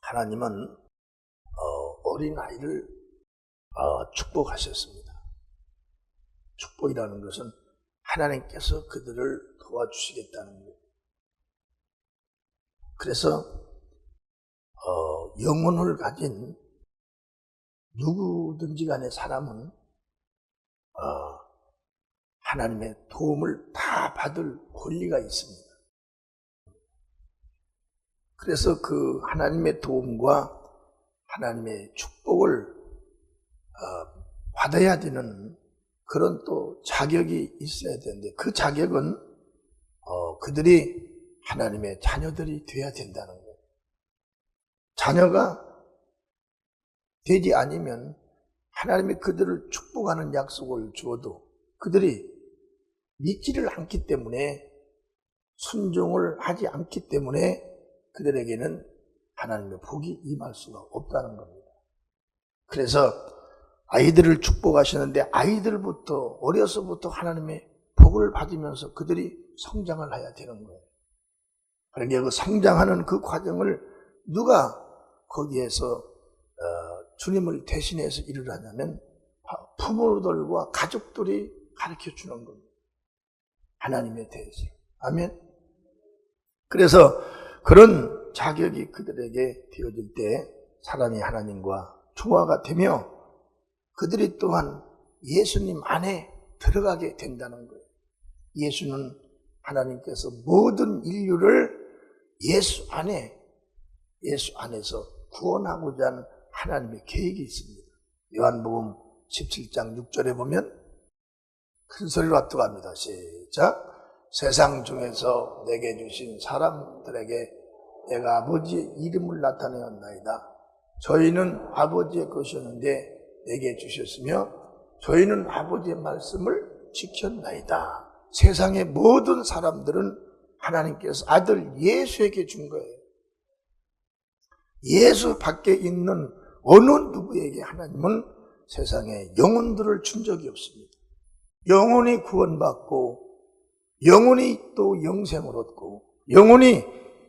하나님은 어린아이를 축복하셨습니다. 축복이라는 것은 하나님께서 그들을 도와주시겠다는 거예요. 그래서 영혼을 가진 누구든지 간의 사람은 하나님의 도움을 다 받을 권리가 있습니다. 그래서 그 하나님의 도움과 하나님의 축복을 받아야 되는 그런 또 자격이 있어야 되는데, 그 자격은 그들이 하나님의 자녀들이 되어야 된다는 거예요. 자녀가 되지 않으면 하나님이 그들을 축복하는 약속을 주어도 그들이 믿지를 않기 때문에, 순종을 하지 않기 때문에 그들에게는 하나님의 복이 임할 수가 없다는 겁니다. 그래서 아이들을 축복하시는데 아이들부터, 어려서부터 하나님의 복을 받으면서 그들이 성장을 해야 되는 거예요. 그러니까 그 성장하는 그 과정을 누가 거기에서 주님을 대신해서 일을 하냐면 부모들과 가족들이 가르쳐 주는 겁니다. 하나님에 대해서. 아멘. 그래서 그런 자격이 그들에게 되어질 때 사람이 하나님과 조화가 되며 그들이 또한 예수님 안에 들어가게 된다는 거예요. 예수는 하나님께서 모든 인류를 예수 안에서 구원하고자 하는 하나님의 계획이 있습니다. 요한복음 17장 6절에 보면 큰 소리로 압도합니다. 시작. 세상 중에서 내게 주신 사람들에게 내가 아버지의 이름을 나타내었나이다. 저희는 아버지의 것이었는데 내게 주셨으며 저희는 아버지의 말씀을 지켰나이다. 세상의 모든 사람들은 하나님께서 아들 예수에게 준 거예요. 예수 밖에 있는 어느 누구에게 하나님은 세상에 영혼들을 준 적이 없습니다. 영혼이 구원받고 영혼이 또 영생을 얻고 영혼이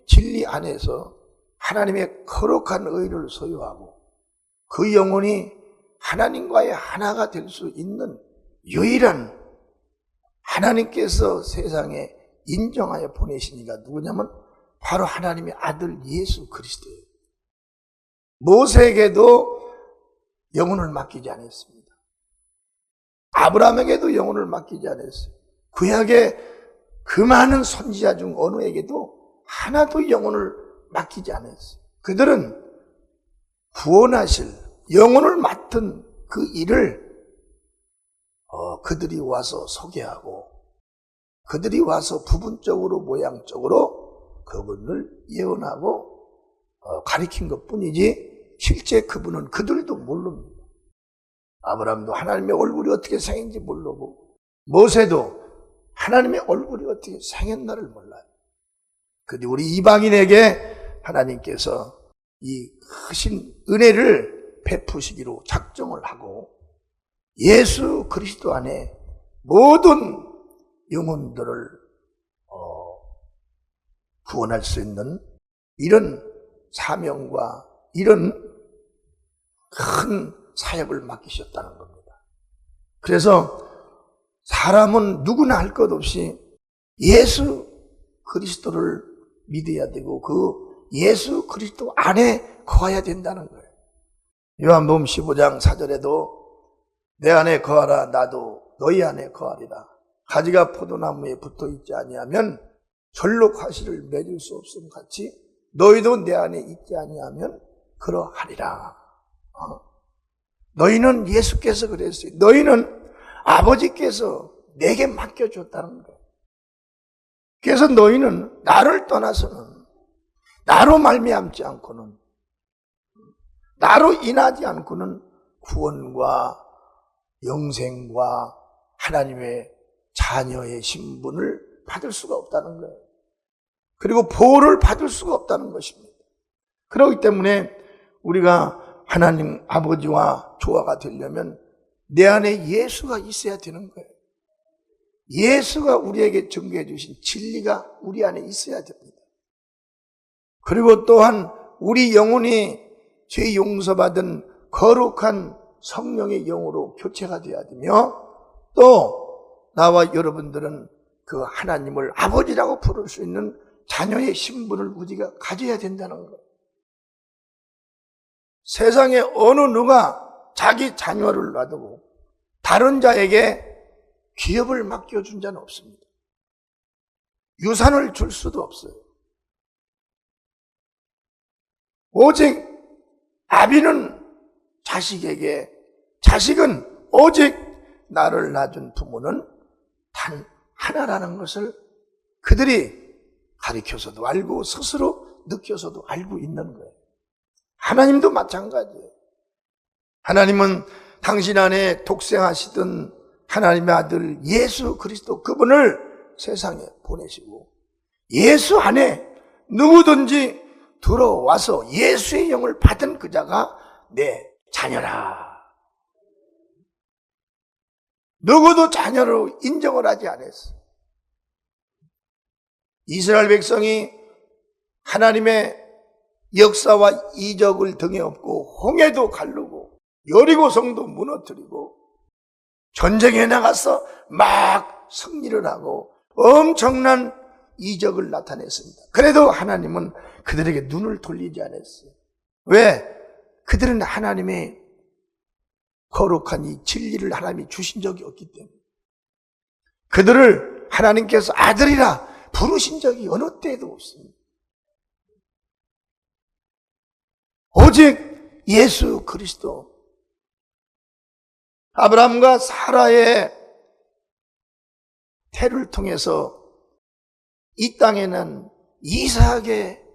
진리 안에서 하나님의 거룩한 의를 소유하고 그 영혼이 하나님과의 하나가 될 수 있는 유일한 하나님께서 세상에 인정하여 보내신 이가 누구냐면 바로 하나님의 아들 예수 그리스도예요. 모세에게도 영혼을 맡기지 않았습니다. 아브라함에게도 영혼을 맡기지 않았어요. 구약의 그 많은 선지자 중 어느에게도 하나도 영혼을 맡기지 않았어요. 그들은 구원하실 영혼을 맡은 그 일을 그들이 와서 소개하고 그들이 와서 부분적으로 모양적으로 그분을 예언하고 가리킨 것뿐이지 실제 그분은 그들도 모릅니다. 아브라함도 하나님의 얼굴이 어떻게 생긴지 모르고 모세도 하나님의 얼굴이 어떻게 생겼나를 몰라요. 근데 우리 이방인에게 하나님께서 이 크신 은혜를 베푸시기로 작정을 하고 예수 그리스도 안에 모든 영혼들을 구원할 수 있는 이런 사명과 이런 큰 사역을 맡기셨다는 겁니다. 그래서 사람은 누구나 할 것 없이 예수 그리스도를 믿어야 되고 그 예수 그리스도 안에 거해야 된다는 거예요. 요한복음 15장 4절에도 내 안에 거하라 나도 너희 안에 거하리라. 가지가 포도나무에 붙어있지 아니하면 절로 과실을 맺을 수 없음 같이 너희도 내 안에 있지 아니하면 그러하리라. 너희는 예수께서 그랬어요. 너희는 아버지께서 내게 맡겨줬다는 거예요. 그래서 너희는 나를 떠나서는 나로 말미암지 않고는 나로 인하지 않고는 구원과 영생과 하나님의 자녀의 신분을 받을 수가 없다는 거예요. 그리고 보호를 받을 수가 없다는 것입니다. 그렇기 때문에 우리가 하나님 아버지와 조화가 되려면 내 안에 예수가 있어야 되는 거예요. 예수가 우리에게 증거해 주신 진리가 우리 안에 있어야 됩니다. 그리고 또한 우리 영혼이 죄 용서받은 거룩한 성령의 영으로 교체가 되어야 되며, 또 나와 여러분들은 그 하나님을 아버지라고 부를 수 있는 자녀의 신분을 우리가 가져야 된다는 거예요. 세상에 어느 누가 자기 자녀를 놔두고 다른 자에게 기업을 맡겨준 자는 없습니다. 유산을 줄 수도 없어요. 오직 아비는 자식에게, 자식은 오직 나를 낳은 부모는 단 하나라는 것을 그들이 가르쳐서도 알고 스스로 느껴서도 알고 있는 거예요. 하나님도 마찬가지예요. 하나님은 당신 안에 독생하시던 하나님의 아들 예수 그리스도, 그분을 세상에 보내시고 예수 안에 누구든지 들어와서 예수의 영을 받은 그 자가 내 자녀라. 누구도 자녀로 인정을 하지 않았어. 이스라엘 백성이 하나님의 역사와 이적을 등에 업고 홍해도 가르고 여리고성도 무너뜨리고 전쟁에 나가서 막 승리를 하고 엄청난 이적을 나타냈습니다. 그래도 하나님은 그들에게 눈을 돌리지 않았어요. 왜? 그들은 하나님의 거룩한 이 진리를 하나님이 주신 적이 없기 때문에, 그들을 하나님께서 아들이라 부르신 적이 어느 때에도 없습니다. 오직 예수 그리스도, 아브라함과 사라의 태를 통해서 이 땅에는 이삭의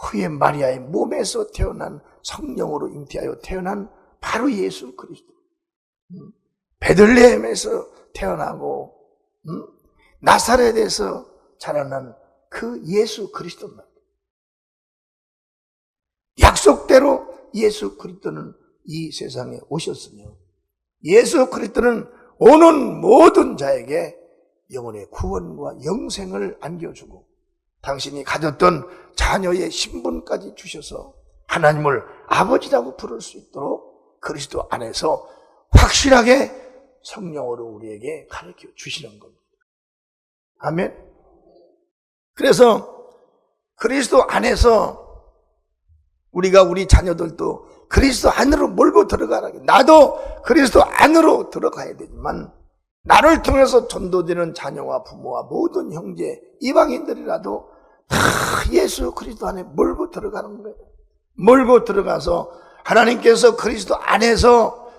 후에 마리아의 몸에서 태어난, 성령으로 잉태하여 태어난 바로 예수 그리스도. 베들레헴에서 태어나고 나사렛에서 자라난 그 예수 그리스도입니다. 약속대로 예수 그리스도는 이 세상에 오셨으며, 예수 그리스도는 오는 모든 자에게 영혼의 구원과 영생을 안겨주고 당신이 가졌던 자녀의 신분까지 주셔서 하나님을 아버지라고 부를 수 있도록 그리스도 안에서 확실하게 성령으로 우리에게 가르쳐 주시는 겁니다. 아멘. 그래서 그리스도 안에서 우리가 우리 자녀들도 그리스도 안으로 몰고 들어가라. 나도 그리스도 안으로 들어가야 되지만, 나를 통해서 전도되는 자녀와 부모와 모든 형제, 이방인들이라도 다 예수 그리스도 안에 몰고 들어가는 거예요. 몰고 들어가서 하나님께서 그리스도 안에서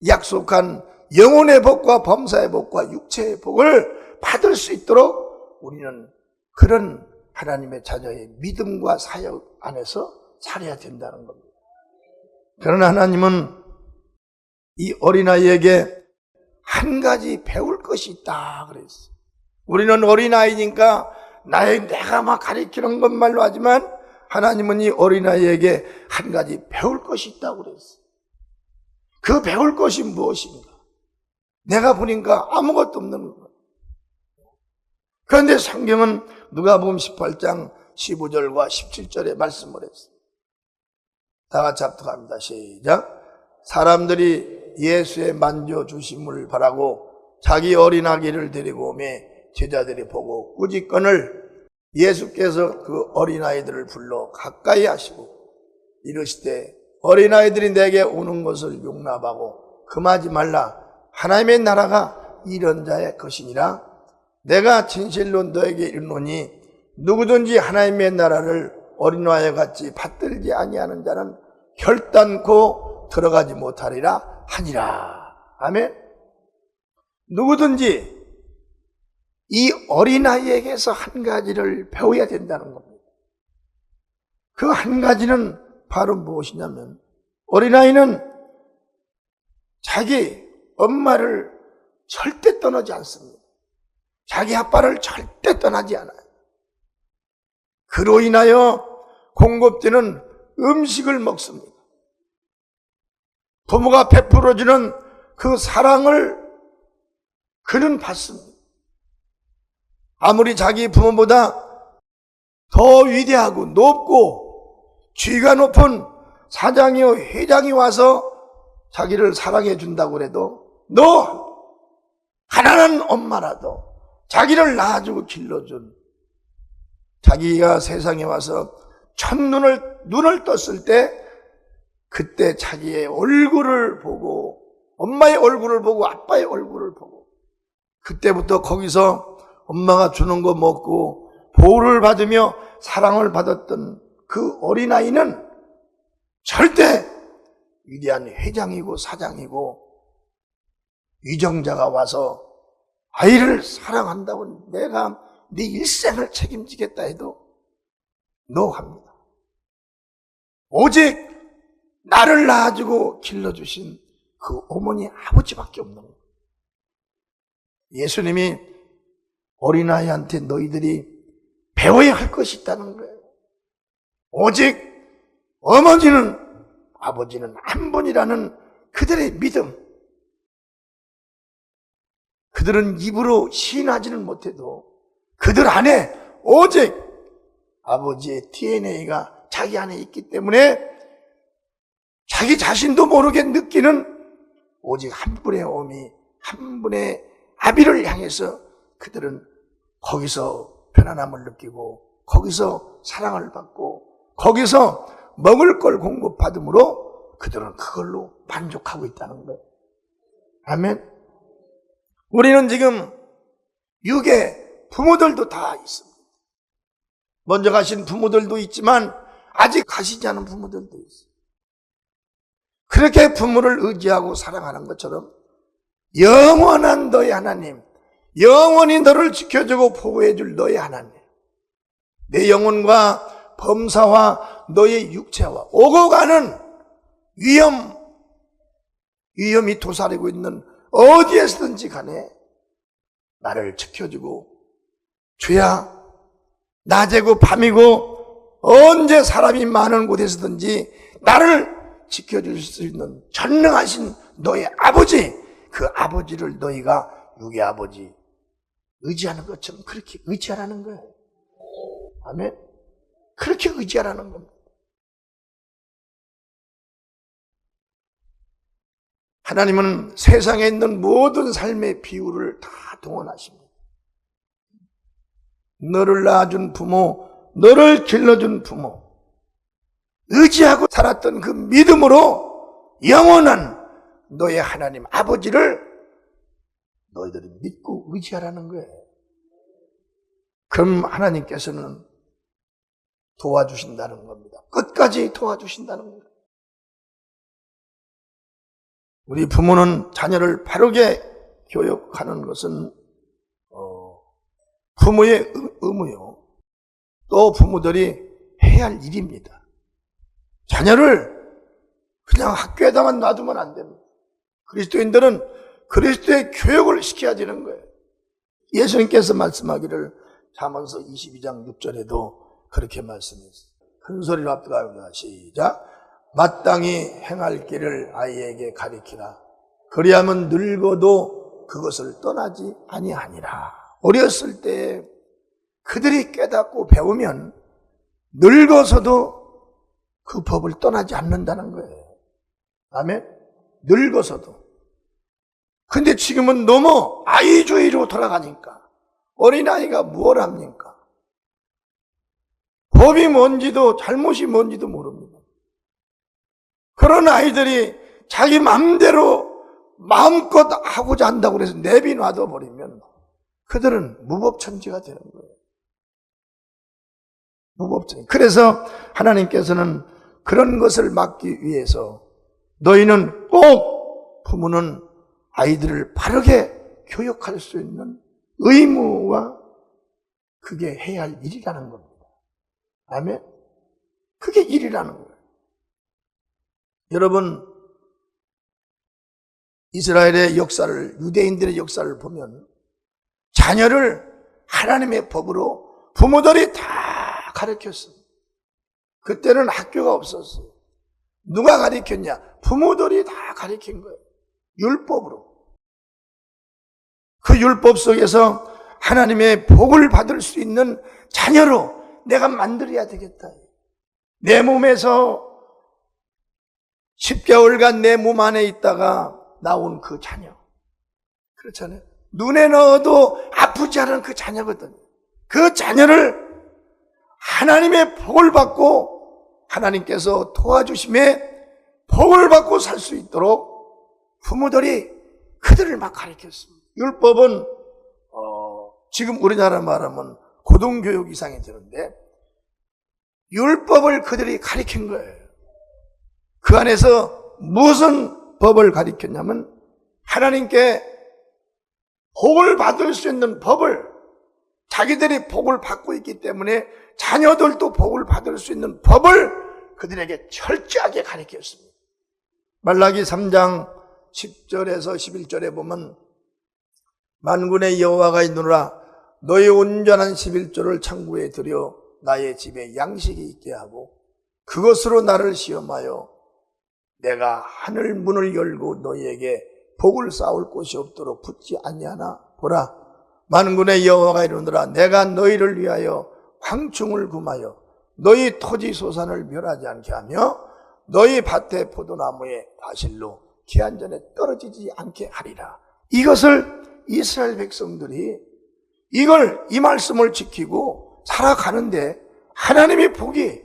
약속한 영혼의 복과 범사의 복과 육체의 복을 받을 수 있도록 우리는 그런 하나님의 자녀의 믿음과 사역 안에서 살아야 된다는 겁니다. 그러나 하나님은 이 어린아이에게 한 가지 배울 것이 있다 그랬어요. 우리는 어린아이니까 내가 막 가르치는 것말로 하지만, 하나님은 이 어린아이에게 한 가지 배울 것이 있다고 그랬어요. 그 배울 것이 무엇인가? 내가 보니까 아무것도 없는 거예요. 그런데 성경은 누가복음 18장 15절과 17절에 말씀을 했어요. 다 같이 합독합니다. 시작. 사람들이 예수의 만져주심을 바라고 자기 어린아기를 데리고 오매 제자들이 보고 꾸짖거늘 예수께서 그 어린아이들을 불러 가까이 하시고 이르시되 어린아이들이 내게 오는 것을 용납하고 금하지 말라. 하나님의 나라가 이런 자의 것이니라. 내가 진실로 너에게 이르노니 누구든지 하나님의 나라를 어린아이와 같이 받들지 아니하는 자는 결단코 들어가지 못하리라 하니라. 아멘. 누구든지 이 어린아이에게서 한 가지를 배워야 된다는 겁니다. 그 한 가지는 바로 무엇이냐면, 어린아이는 자기 엄마를 절대 떠나지 않습니다. 자기 아빠를 절대 떠나지 않아요. 그로 인하여 공급되는 음식을 먹습니다. 부모가 베풀어주는 그 사랑을 그는 받습니다. 아무리 자기 부모보다 더 위대하고 높고 지위가 높은 사장이요 회장이 와서 자기를 사랑해 준다고 그래도 너 가난한 엄마라도 자기를 낳아주고 길러준 자기가 세상에 와서 첫눈을 떴을 때 그때 자기의 얼굴을 보고 엄마의 얼굴을 보고 아빠의 얼굴을 보고 그때부터 거기서 엄마가 주는 거 먹고 보호를 받으며 사랑을 받았던 그 어린아이는 절대 위대한 회장이고 사장이고 위정자가 와서 아이를 사랑한다고 내가 네 일생을 책임지겠다 해도 노합니다. 오직 나를 낳아주고 길러주신 그 어머니 아버지밖에 없는 거예요. 예수님이 어린아이한테 너희들이 배워야 할 것이 있다는 거예요. 오직 어머니는 아버지는 한 분이라는 그들의 믿음. 그들은 입으로 시인하지는 못해도 그들 안에 오직 아버지의 DNA가 자기 안에 있기 때문에 자기 자신도 모르게 느끼는 오직 한 분의 어미, 한 분의 아비를 향해서 그들은 거기서 편안함을 느끼고 거기서 사랑을 받고 거기서 먹을 걸 공급받음으로 그들은 그걸로 만족하고 있다는 거예요. 아멘. 우리는 지금 육의 부모들도 다 있습니다. 먼저 가신 부모들도 있지만 아직 가시지 않은 부모들도 있어요. 그렇게 부모를 의지하고 사랑하는 것처럼 영원한 너의 하나님, 영원히 너를 지켜주고 보호해줄 너의 하나님, 내 영혼과 범사와 너의 육체와 오고 가는 위험이 도사리고 있는 어디에서든지 간에 나를 지켜주고 주야 낮이고 밤이고 언제 사람이 많은 곳에서든지 나를 지켜줄 수 있는 전능하신 너의 아버지, 그 아버지를 너희가 육의 아버지 의지하는 것처럼 그렇게 의지하라는 거예요. 아멘. 그렇게 의지하라는 겁니다. 하나님은 세상에 있는 모든 삶의 비유를 다 동원하십니다. 너를 낳아준 부모, 너를 길러준 부모, 의지하고 살았던 그 믿음으로 영원한 너의 하나님 아버지를 너희들이 믿고 의지하라는 거예요. 그럼 하나님께서는 도와주신다는 겁니다. 끝까지 도와주신다는 거예요. 우리 부모는 자녀를 바르게 교육하는 것은 부모의 의무요. 또 부모들이 해야 할 일입니다. 자녀를 그냥 학교에다만 놔두면 안 됩니다. 그리스도인들은 그리스도의 교육을 시켜야 되는 거예요. 예수님께서 말씀하기를 잠언서 22장 6절에도 그렇게 말씀했어요. 큰 소리로 합독합니다. 시작. 마땅히 행할 길을 아이에게 가리키라. 그리하면 늙어도 그것을 떠나지 아니하니라. 어렸을 때 그들이 깨닫고 배우면 늙어서도 그 법을 떠나지 않는다는 거예요. 아멘? 늙어서도. 근데 지금은 너무 아이주의로 돌아가니까 어린아이가 뭘 합니까? 법이 뭔지도 잘못이 뭔지도 모릅니다. 그런 아이들이 자기 마음대로 마음껏 하고자 한다고 해서 내비놔둬 버리면 그들은 무법천지가 되는 거예요. 무법천지. 그래서 하나님께서는 그런 것을 막기 위해서 너희는 꼭 부모는 아이들을 바르게 교육할 수 있는 의무와 그게 해야 할 일이라는 겁니다. 아멘? 그게 일이라는 거예요. 여러분, 이스라엘의 역사를, 유대인들의 역사를 보면 자녀를 하나님의 법으로 부모들이 다 가르쳤어요. 그때는 학교가 없었어요. 누가 가르쳤냐? 부모들이 다 가르친 거예요. 율법으로. 그 율법 속에서 하나님의 복을 받을 수 있는 자녀로 내가 만들어야 되겠다. 내 몸에서 10개월간 내 몸 안에 있다가 나온 그 자녀. 그렇잖아요. 눈에 넣어도 아프지 않은 그 자녀거든요. 그 자녀를 하나님의 복을 받고 하나님께서 도와주심에 복을 받고 살 수 있도록 부모들이 그들을 막 가르쳤습니다. 율법은 지금 우리나라 말하면 고등교육 이상이 되는데 율법을 그들이 가르친 거예요. 그 안에서 무슨 법을 가르쳤냐면 하나님께 복을 받을 수 있는 법을, 자기들이 복을 받고 있기 때문에 자녀들도 복을 받을 수 있는 법을 그들에게 철저하게 가르쳤습니다. 말라기 3장 10절에서 11절에 보면 만군의 여호와가 있노라 너희 온전한 11조를 창고에 들여 나의 집에 양식이 있게 하고 그것으로 나를 시험하여 내가 하늘 문을 열고 너희에게 복을 쌓을 곳이 없도록 붙지 아니하나 보라 만군의 여호와가 이르노라 내가 너희를 위하여 황충을 금하여 너희 토지 소산을 멸하지 않게 하며 너희 밭의 포도나무의 과실로 기한전에 떨어지지 않게 하리라. 이것을 이스라엘 백성들이 이 말씀을 지키고 살아가는데 하나님의 복이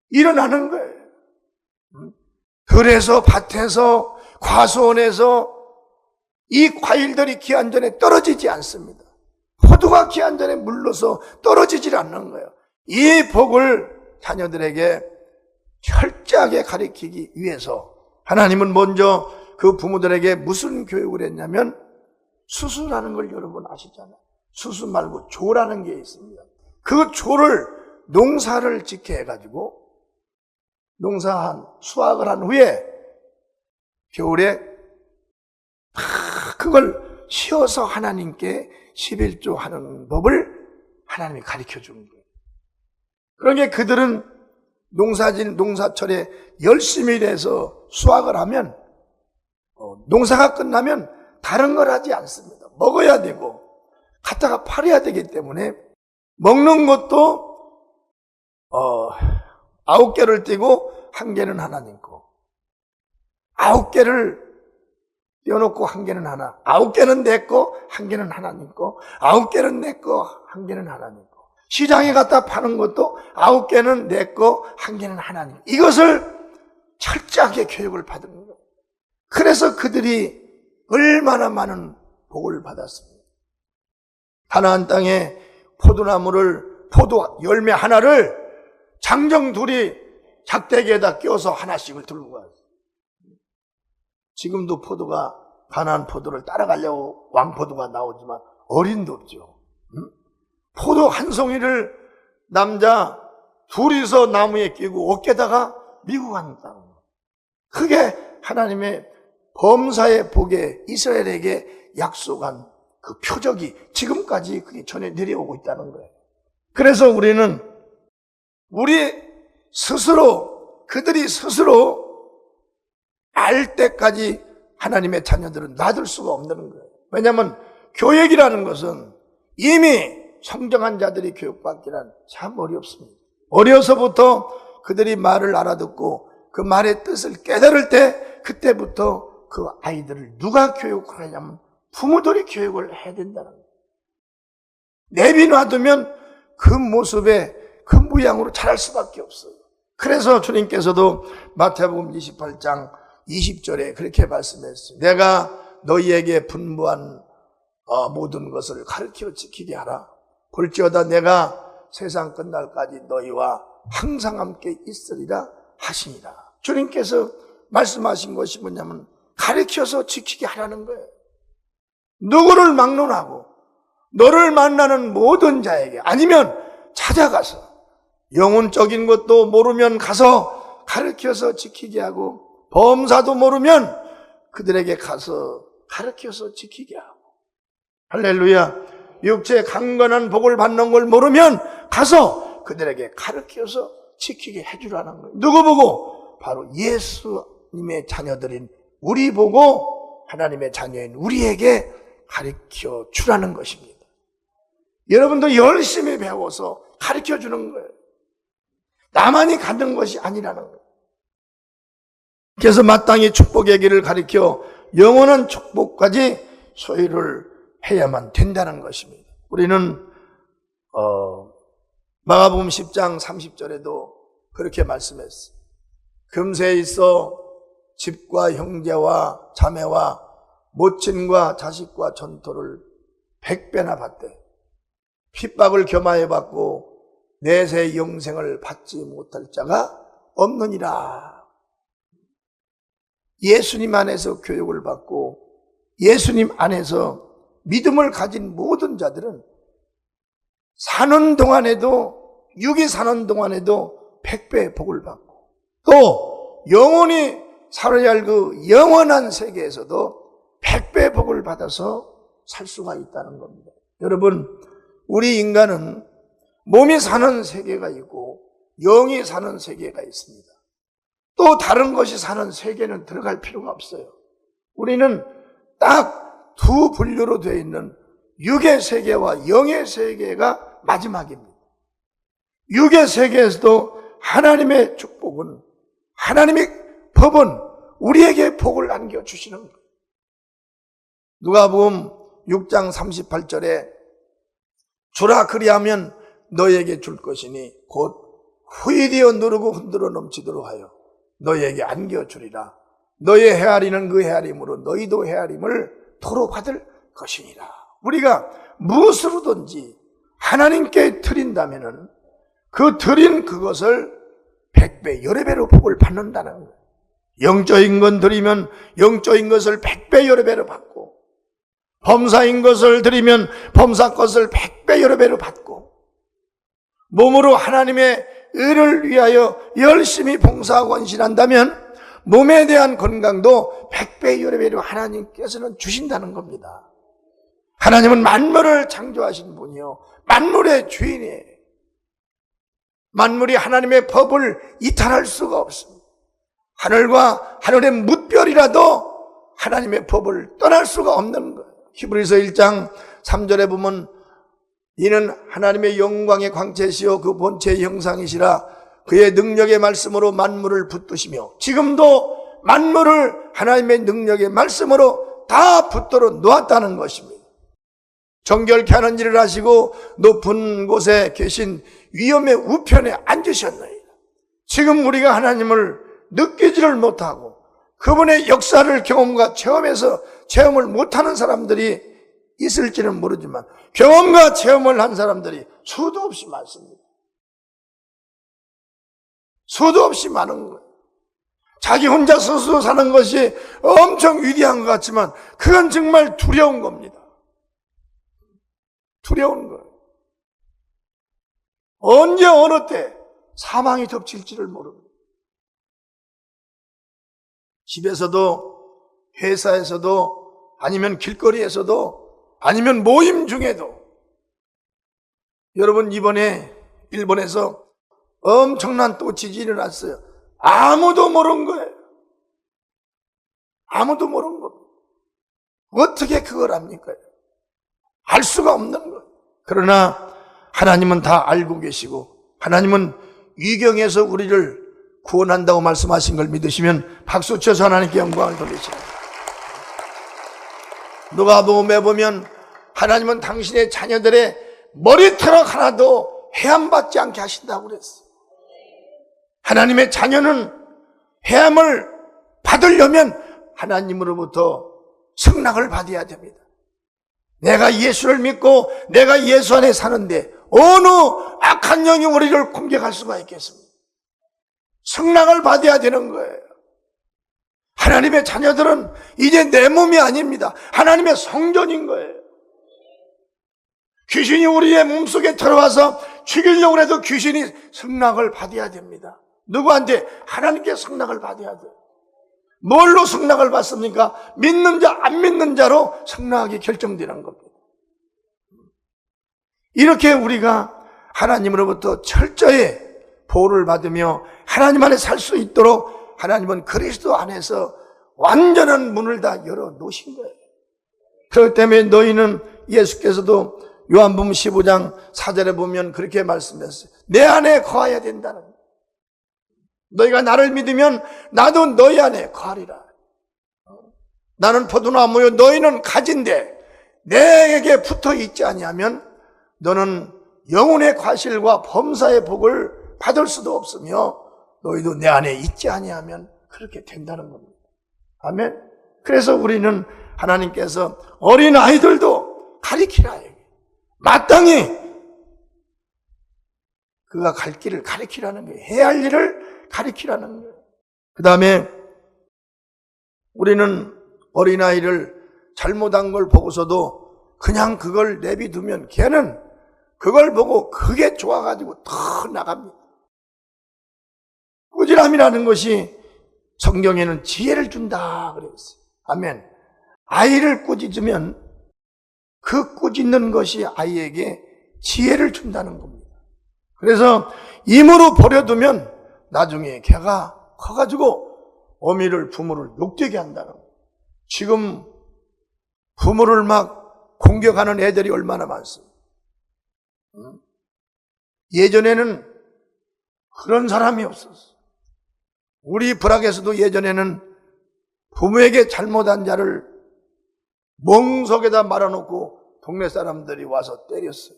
일어나는 거예요. 들에서 밭에서 과수원에서 이 과일들이 기한전에 떨어지지 않습니다. 포도가 기한전에 물러서 떨어지질 않는 거예요. 이 복을 자녀들에게 철저하게 가르치기 위해서 하나님은 먼저 그 부모들에게 무슨 교육을 했냐면 수수라는 걸 여러분 아시잖아요. 수수 말고 조라는 게 있습니다. 그 조를 농사를 짓게 해가지고 수확을 한 후에 겨울에 그걸 씌워서 하나님께 11조 하는 법을 하나님이 가르쳐 주는 거예요. 그러니까 그들은 농사철에 열심히 일해서 수확을 하면 농사가 끝나면 다른 걸 하지 않습니다. 먹어야 되고 갖다가 팔아야 되기 때문에 먹는 것도 9개를 떼고 1개는 하나님 거, 9개를 떼어놓고 1개는 하나, 9개는 내 거, 1개는 하나님 거, 9개는 내 거, 1개는 하나님 거. 시장에 갖다 파는 것도 9개는 내 거, 1개는 하나님. 이것을 철저하게 교육을 받은 거예요. 그래서 그들이 얼마나 많은 복을 받았습니다. 가나안 땅에 포도 열매 하나를 장정 둘이 작대기에다 끼워서 하나씩을 들고 가요. 지금도 가나안 포도를 따라가려고 왕포도가 나오지만 어린도 없죠. 포도 한 송이를 남자 둘이서 나무에 끼고 어깨다가 미고 간다. 그게 하나님의 범사의 복에 이스라엘에게 약속한 그 표적이 지금까지 그게 전해 내려오고 있다는 거예요. 그래서 우리는 그들이 스스로 알 때까지 하나님의 자녀들은 놔둘 수가 없는 거예요. 왜냐하면 교육이라는 것은 이미 성정한 자들이 교육받기란 참 어렵습니다. 어려서부터 그들이 말을 알아듣고 그 말의 뜻을 깨달을 때 그때부터 그 아이들을 누가 교육을 하냐면 부모들이 교육을 해야 된다는 거예요. 내비놔두면 그 모습에 그 모양으로 자랄 수밖에 없어요. 그래서 주님께서도 마태복음 28장 20절에 그렇게 말씀했어요. 내가 너희에게 분부한 모든 것을 가르쳐 지키게 하라. 볼지어다 내가 세상 끝날까지 너희와 항상 함께 있으리라 하시니라. 주님께서 말씀하신 것이 뭐냐면 가르쳐서 지키게 하라는 거예요. 누구를 막론하고 너를 만나는 모든 자에게 아니면 찾아가서 영혼적인 것도 모르면 가서 가르쳐서 지키게 하고 범사도 모르면 그들에게 가서 가르쳐서 지키게 하고 할렐루야. 육체의 강건한 복을 받는 걸 모르면 가서 그들에게 가르쳐서 지키게 해주라는 거예요. 누구 보고? 바로 예수님의 자녀들인 우리 보고 하나님의 자녀인 우리에게 가르쳐 주라는 것입니다. 여러분도 열심히 배워서 가르쳐 주는 거예요. 나만이 갖는 것이 아니라는 거예요. 그래서 마땅히 축복의 길을 가르쳐 영원한 축복까지 소유를 해야만 된다는 것입니다. 우리는 마가복음 10장 30절에도 그렇게 말씀했어요. 금세에 있어 집과 형제와 자매와 모친과 자식과 전토를 100배나 받되 핍박을 겸하여 받고 내세 영생을 받지 못할 자가 없느니라. 예수님 안에서 교육을 받고 예수님 안에서 믿음을 가진 모든 자들은 사는 동안에도, 육이 사는 동안에도 100배의 복을 받고 또 영원히 살아야 할 그 영원한 세계에서도 100배의 복을 받아서 살 수가 있다는 겁니다. 여러분, 우리 인간은 몸이 사는 세계가 있고 영이 사는 세계가 있습니다. 또 다른 것이 사는 세계는 들어갈 필요가 없어요. 우리는 딱 두 분류로 되어 있는 육의 세계와 영의 세계가 마지막입니다. 육의 세계에서도 하나님의 축복은, 하나님의 법은 우리에게 복을 안겨주시는 거예요. 누가복음 6장 38절에 주라 그리하면 너에게 줄 것이니 곧 후일이여 누르고 흔들어 넘치도록 하여 너에게 안겨주리라. 너의 헤아리는 그 헤아림으로 너희도 헤아림을 도로 받을 것이니라. 우리가 무엇으로든지 하나님께 드린다면은 그 드린 그것을 100배, 여러 배로 복을 받는다는 거예요. 영적인 건 드리면 영적인 것을 100배, 여러 배로 받고, 범사인 것을 드리면 범사 것을 100배, 여러 배로 받고, 몸으로 하나님의 의를 위하여 열심히 봉사하고 헌신한다면 몸에 대한 건강도 100배, 여러 배로 하나님께서는 주신다는 겁니다. 하나님은 만물을 창조하신 분이요, 만물의 주인이에요. 만물이 하나님의 법을 이탈할 수가 없습니다. 하늘과 하늘의 뭇별이라도 하나님의 법을 떠날 수가 없는 거예요. 히브리서 1장 3절에 보면 이는 하나님의 영광의 광채시요 그 본체의 형상이시라 그의 능력의 말씀으로 만물을 붙드시며, 지금도 만물을 하나님의 능력의 말씀으로 다 붙들어 놓았다는 것입니다. 정결케 하는 일을 하시고 높은 곳에 계신 위엄의 우편에 앉으셨나이다. 지금 우리가 하나님을 느끼지를 못하고 그분의 역사를 경험과 체험을 못하는 사람들이 있을지는 모르지만 경험과 체험을 한 사람들이 수도 없이 많습니다. 수도 없이 많은 거예요. 자기 혼자 스스로 사는 것이 엄청 위대한 것 같지만 그건 정말 두려운 겁니다. 두려운 거예요. 언제 어느 때 사망이 덮칠지를 모릅니다. 집에서도, 회사에서도, 아니면 길거리에서도, 아니면 모임 중에도. 여러분, 이번에 일본에서 엄청난 또 지진이 났어요. 아무도 모른 거예요. 아무도 모른 겁니다. 어떻게 그걸 압니까? 알 수가 없는 거예요. 그러나 하나님은 다 알고 계시고 하나님은 위경에서 우리를 구원한다고 말씀하신 걸 믿으시면 박수 쳐서 하나님께 영광을 돌리시라. 누가복음에 보면 하나님은 당신의 자녀들의 머리털 하나도 해함받지 않게 하신다고 그랬어요. 하나님의 자녀는 해함을 받으려면 하나님으로부터 승낙을 받아야 됩니다. 내가 예수를 믿고 내가 예수 안에 사는데 어느 악한 영이 우리를 공격할 수가 있겠습니까? 승낙을 받아야 되는 거예요. 하나님의 자녀들은 이제 내 몸이 아닙니다. 하나님의 성전인 거예요. 귀신이 우리의 몸속에 들어와서 죽이려고 해도 귀신이 승낙을 받아야 됩니다. 누구한테? 하나님께 승낙을 받아야 돼요. 뭘로 승낙을 받습니까? 믿는 자, 안 믿는 자로 승낙이 결정되는 겁니다. 이렇게 우리가 하나님으로부터 철저히 보호를 받으며 하나님 안에 살 수 있도록 하나님은 그리스도 안에서 완전한 문을 다 열어 놓으신 거예요. 그렇기 때문에 너희는 예수께서도 요한복음 15장 4절에 보면 그렇게 말씀했어요. 내 안에 거해야 된다는 거예요. 너희가 나를 믿으면 나도 너희 안에 거하리라. 나는 포도나무요 너희는 가지인데 내게 붙어 있지 아니하면 너는 영혼의 과실과 범사의 복을 받을 수도 없으며 너희도 내 안에 있지 아니하면 그렇게 된다는 겁니다. 아멘. 그래서 우리는 하나님께서 어린 아이들도 가리키라. 마땅히 그가 갈 길을 가리키라는 거예요. 해야 할 일을 가리키라는 거예요. 그 다음에 우리는 어린아이를 잘못한 걸 보고서도 그냥 그걸 내비두면 걔는 그걸 보고 그게 좋아가지고 더 나갑니다. 꾸지람이라는 것이 성경에는 지혜를 준다 그랬어요. 아멘. 아이를 꾸짖으면 그 꾸짖는 것이 아이에게 지혜를 준다는 겁니다. 그래서 임으로 버려두면 나중에 걔가 커가지고 어미를 부모를 욕되게 한다는 거예요. 지금 부모를 막 공격하는 애들이 얼마나 많습니까? 예전에는 그런 사람이 없었어. 우리 불악에서도 예전에는 부모에게 잘못한 자를 멍석에다 말아놓고 동네 사람들이 와서 때렸어요.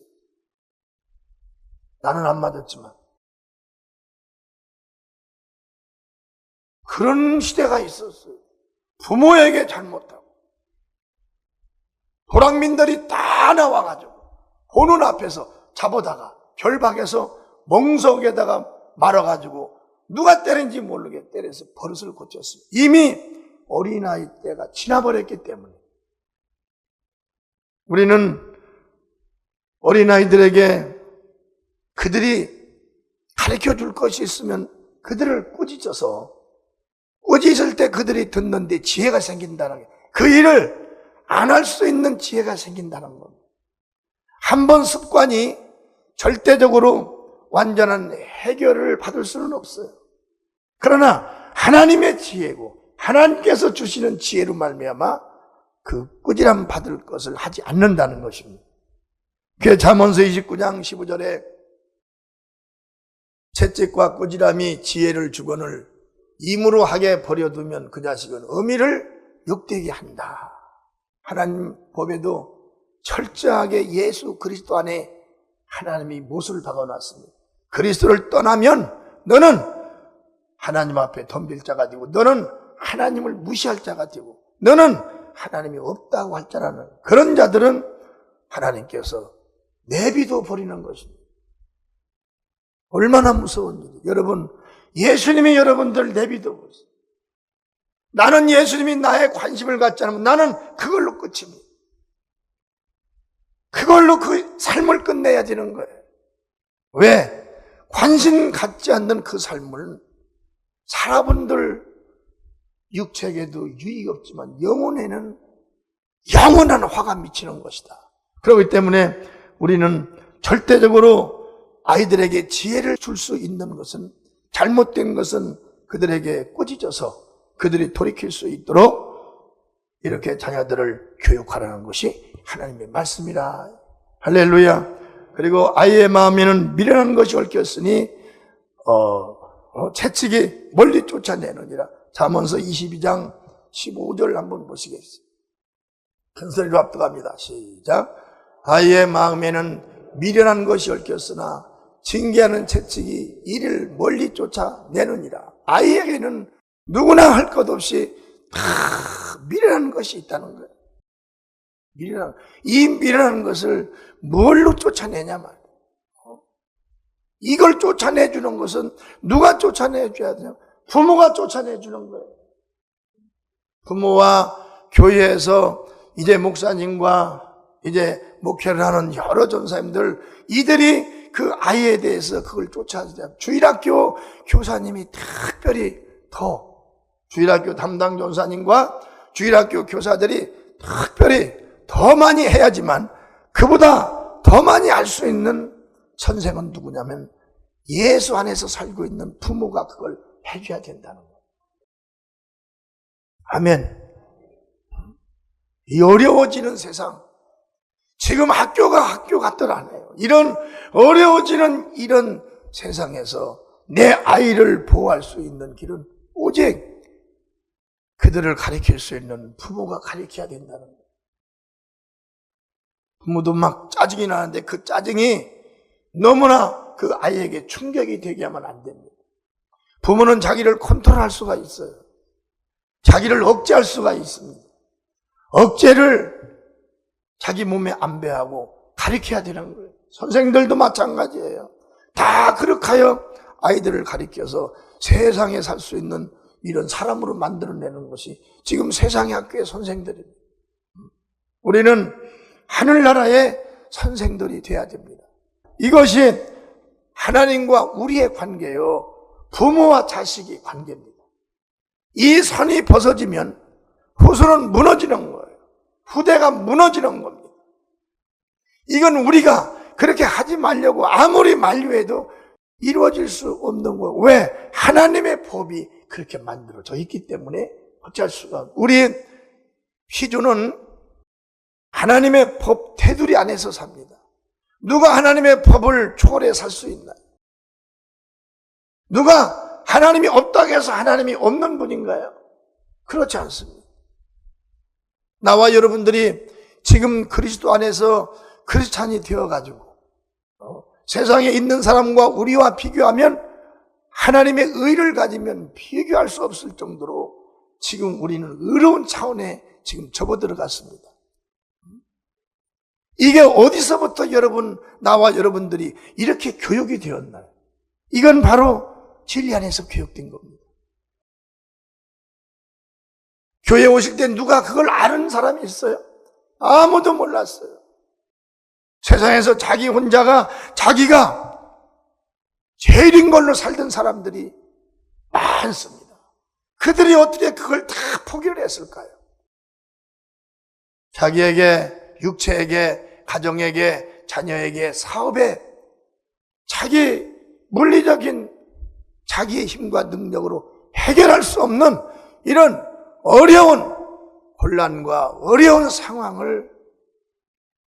나는 안 맞았지만. 그런 시대가 있었어요. 부모에게 잘못하고. 도랑민들이 다 나와가지고 보는 앞에서 잡아다가 결박해서 멍석에다가 말아가지고 누가 때린지 모르게 때려서 버릇을 고쳤어요. 이미 어린아이 때가 지나버렸기 때문에. 우리는 어린아이들에게 그들이 가르쳐줄 것이 있으면 그들을 꾸짖어서 꾸짖을 때 그들이 듣는데 지혜가 생긴다는 게, 그 일을 안 할 수 있는 지혜가 생긴다는 겁니다. 한 번 습관이 절대적으로 완전한 해결을 받을 수는 없어요. 그러나 하나님의 지혜고 하나님께서 주시는 지혜로 말미암아 그 꾸지람 받을 것을 하지 않는다는 것입니다. 그 잠언서 29장 15절에 채찍과 꾸지람이 지혜를 주거늘 임으로 하게 버려두면 그 자식은 어미를 욕되게 한다. 하나님 법에도 철저하게 예수 그리스도 안에 하나님이 못을 박아놨습니다. 그리스도를 떠나면 너는 하나님 앞에 덤빌 자가 되고 너는 하나님을 무시할 자가 되고 너는 하나님이 없다고 할 자라는 그런 자들은 하나님께서 내비둬 버리는 것입니다. 얼마나 무서운 일이에요. 여러분, 예수님이 여러분들 내비둬 버렸어요. 나는 예수님이 나의 관심을 갖지 않으면 나는 그걸로 끝입니다. 그걸로 그 삶을 끝내야 되는 거예요. 왜? 관심 갖지 않는 그 삶을 사람들 육체에게도 유익이 없지만 영혼에는 영원한 화가 미치는 것이다. 그렇기 때문에 우리는 절대적으로 아이들에게 지혜를 줄 수 있는 것은, 잘못된 것은 그들에게 꾸짖어서 그들이 돌이킬 수 있도록 이렇게 자녀들을 교육하라는 것이 하나님의 말씀이라. 할렐루야. 그리고 아이의 마음에는 미련한 것이 얽혔으니 채찍이 멀리 쫓아내느니라. 잠언서 22장 15절 한번 보시겠어요? 큰 소리로 압도합니다. 시작. 아이의 마음에는 미련한 것이 얽혔으나 징계하는 채찍이 이를 멀리 쫓아내느니라. 아이에게는 누구나 할 것 없이 다 미련한 것이 있다는 거예요. 이 미련한 것을 뭘로 쫓아내냐 말이에요. 이걸 쫓아내주는 것은 누가 쫓아내줘야 되냐? 부모가 쫓아내주는 거예요. 부모와 교회에서 이제 목사님과 이제 목회를 하는 여러 전사님들, 이들이 그 아이에 대해서 그걸 쫓아내야. 주일학교 교사님이 특별히 더, 주일학교 담당 전사님과 주일학교 교사들이 특별히 더 많이 해야지만 그보다 더 많이 알 수 있는 선생은 누구냐면 예수 안에서 살고 있는 부모가 그걸 해줘야 된다는 거예요. 아멘. 이 어려워지는 세상, 지금 학교가 학교 같더라네요. 이런 어려워지는 이런 세상에서 내 아이를 보호할 수 있는 길은 오직 그들을 가르칠 수 있는 부모가 가르쳐야 된다는 거예요. 부모도 막 짜증이 나는데 그 짜증이 너무나 그 아이에게 충격이 되게 하면 안 됩니다. 부모는 자기를 컨트롤할 수가 있어요. 자기를 억제할 수가 있습니다. 억제를 자기 몸에 안배하고 가르쳐야 되는 거예요. 선생들도 마찬가지예요. 다 그렇게 하여 아이들을 가르쳐서 세상에 살 수 있는 이런 사람으로 만들어내는 것이 지금 세상의 학교의 선생들입니다. 우리는 하늘나라의 선생들이 돼야 됩니다. 이것이 하나님과 우리의 관계요, 부모와 자식의 관계입니다. 이 선이 벗어지면 후손은 무너지는 거예요. 후대가 무너지는 겁니다. 이건 우리가 그렇게 하지 말려고 아무리 만류해도 이루어질 수 없는 거예요. 왜? 하나님의 법이 그렇게 만들어져 있기 때문에 어쩔 수가 없어요. 우리 피조는 하나님의 법 테두리 안에서 삽니다. 누가 하나님의 법을 초월해 살 수 있나요? 누가 하나님이 없다고 해서 하나님이 없는 분인가요? 그렇지 않습니다. 나와 여러분들이 지금 그리스도 안에서 크리스찬이 되어가지고 세상에 있는 사람과 우리와 비교하면 하나님의 의를 가지면 비교할 수 없을 정도로 지금 우리는 의로운 차원에 지금 접어들어갔습니다. 이게 어디서부터 나와 여러분들이 이렇게 교육이 되었나요? 이건 바로 진리 안에서 교육된 겁니다. 교회에 오실 때 누가 그걸 아는 사람이 있어요? 아무도 몰랐어요. 세상에서 자기 혼자가 자기가 제일인 걸로 살던 사람들이 많습니다. 그들이 어떻게 그걸 다 포기를 했을까요? 자기에게, 육체에게, 가정에게, 자녀에게, 사업에 자기 물리적인 자기의 힘과 능력으로 해결할 수 없는 이런 어려운 혼란과 어려운 상황을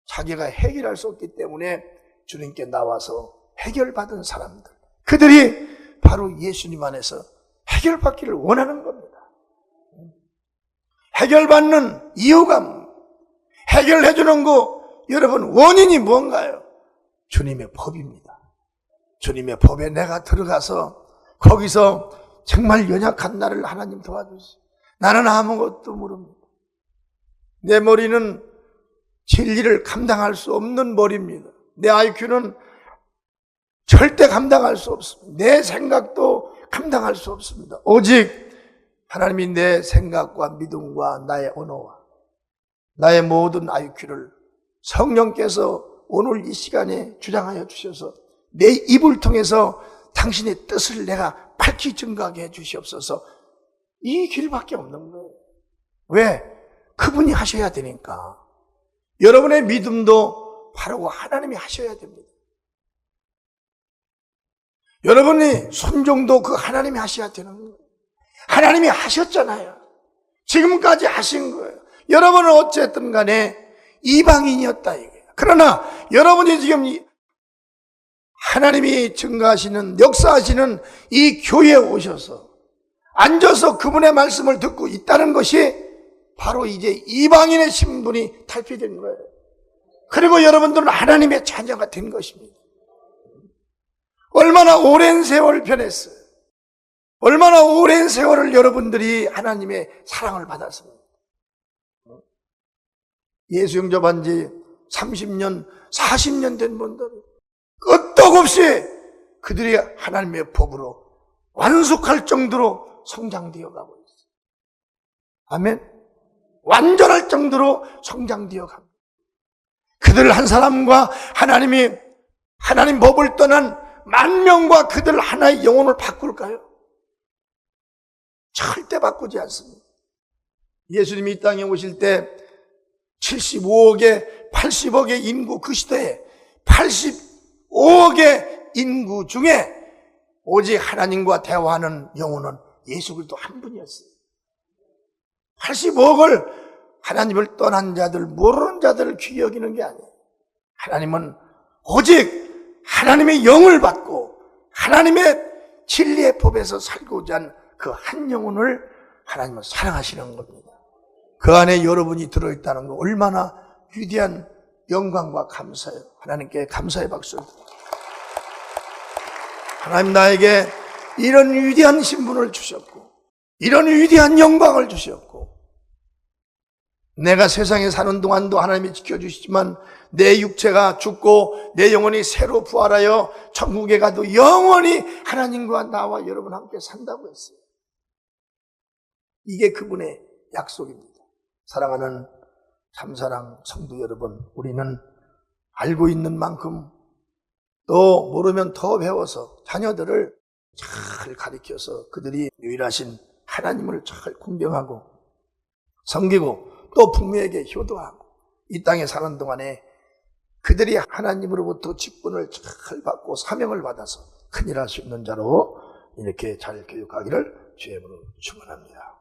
자기가 해결할 수 없기 때문에 주님께 나와서 해결받은 사람들, 그들이 바로 예수님 안에서 해결받기를 원하는 겁니다. 해결받는 이유가, 해결해주는 거, 여러분 원인이 뭔가요? 주님의 법입니다. 주님의 법에 내가 들어가서 거기서 정말 연약한 나를 하나님 도와주세요. 나는 아무것도 모릅니다. 내 머리는 진리를 감당할 수 없는 머리입니다. 내 IQ는 절대 감당할 수 없습니다. 내 생각도 감당할 수 없습니다. 오직 하나님이 내 생각과 믿음과 나의 언어와 나의 모든 IQ를 성령께서 오늘 이 시간에 주장하여 주셔서 내 입을 통해서 당신의 뜻을 내가 밝히 증거하게 해 주시옵소서. 이 길밖에 없는 거예요. 왜? 그분이 하셔야 되니까. 여러분의 믿음도 바로 하나님이 하셔야 됩니다. 여러분이 순종도 그 하나님이 하셔야 되는 거예요. 하나님이 하셨잖아요. 지금까지 하신 거예요. 여러분은 어쨌든 간에 이방인이었다 이거예요. 그러나 여러분이 지금 하나님이 증거하시는, 역사하시는 이 교회에 오셔서 앉아서 그분의 말씀을 듣고 있다는 것이 바로 이제 이방인의 신분이 탈피된 거예요. 그리고 여러분들은 하나님의 자녀가 된 것입니다. 얼마나 오랜 세월 변했어요. 얼마나 오랜 세월을 여러분들이 하나님의 사랑을 받았습니다. 예수 영접한 지 30년, 40년 된 분들 끄떡없이 그들이 하나님의 법으로 완숙할 정도로 성장되어 가고 있어요. 아멘. 완전할 정도로 성장되어 갑니다. 그들 한 사람과 하나님 법을 떠난 만 명과 그들 하나의 영혼을 바꿀까요? 절대 바꾸지 않습니다. 예수님이 이 땅에 오실 때 75억의 80억의 인구, 그 시대에 85억의 인구 중에 오직 하나님과 대화하는 영혼은 예수 그리스도 한 분이었어요. 85억을 하나님을 떠난 자들, 모르는 자들을 귀히 여기는 게 아니에요. 하나님은 오직 하나님의 영을 받고 하나님의 진리의 법에서 살고자 한 그 한 영혼을 하나님은 사랑하시는 겁니다. 그 안에 여러분이 들어있다는 거 얼마나 위대한 영광과 감사예요. 하나님께 감사의 박수를 드립니다. 하나님 나에게 이런 위대한 신분을 주셨고 이런 위대한 영광을 주셨고 내가 세상에 사는 동안도 하나님이 지켜주시지만 내 육체가 죽고 내 영혼이 새로 부활하여 천국에 가도 영원히 하나님과 나와 여러분 함께 산다고 했어요. 이게 그분의 약속입니다. 사랑하는 참사랑 성도 여러분, 우리는 알고 있는 만큼 또 모르면 더 배워서 자녀들을 잘 가르쳐서 그들이 유일하신 하나님을 잘 공경하고 섬기고 또 부모에게 효도하고 이 땅에 사는 동안에 그들이 하나님으로부터 직분을 잘 받고 사명을 받아서 큰일 할 수 있는 자로 이렇게 잘 교육하기를 주의 이름으로 축원합니다.